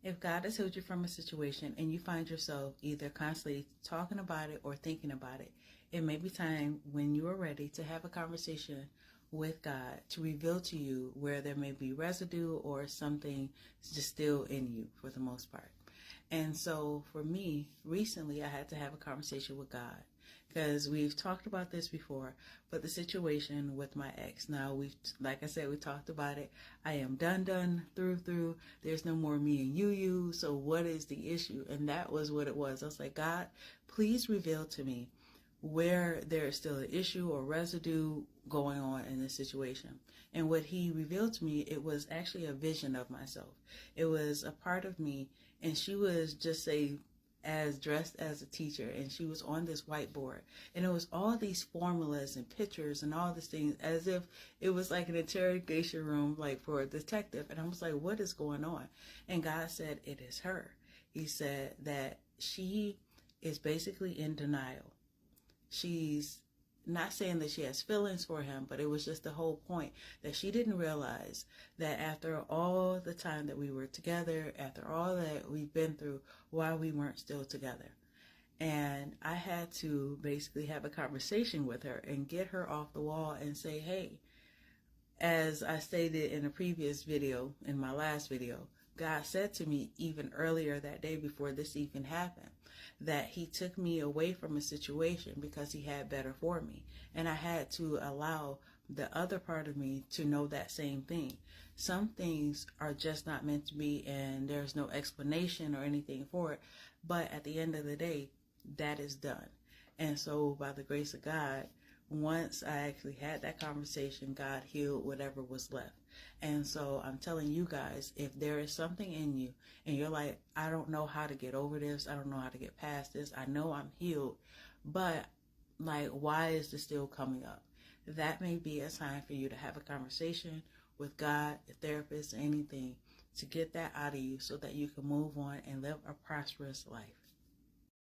If God has healed you from a situation and you find yourself either constantly talking about it or thinking about it, it may be time when you are ready to have a conversation with God to reveal to you where there may be residue or something just still in you for the most part. And so for me, recently I had to have a conversation with God because we've talked about this before, but the situation with my ex, now like I said, we talked about it. I am done through. There's no more me and you. So what is the issue? And that was what it was. I was like, God, please reveal to me where there is still an issue or residue going on in this situation. And what he revealed to me, it was actually a vision of myself. It was a part of me, and she was just dressed as a teacher, and she was on this whiteboard, and it was all these formulas and pictures and all these things as if it was like an interrogation room, like for a detective. And I was like, what is going on? And God said, it is her. He said that she is basically in denial. She's not saying that she has feelings for him, but it was just the whole point that she didn't realize that after all the time that we were together, after all that we've been through, why we weren't still together. And I had to basically have a conversation with her and get her off the wall and say, hey, as I stated in a previous video, in my last video, God said to me even earlier that day before this even happened, that he took me away from a situation because he had better for me. And I had to allow the other part of me to know that same thing. Some things are just not meant to be, and there's no explanation or anything for it. But at the end of the day, that is done. And so by the grace of God, once I actually had that conversation, God healed whatever was left. And so I'm telling you guys, if there is something in you and you're like, I don't know how to get over this, I don't know how to get past this, I know I'm healed, but like, why is this still coming up? That may be a time for you to have a conversation with God, a therapist, anything, to get that out of you so that you can move on and live a prosperous life.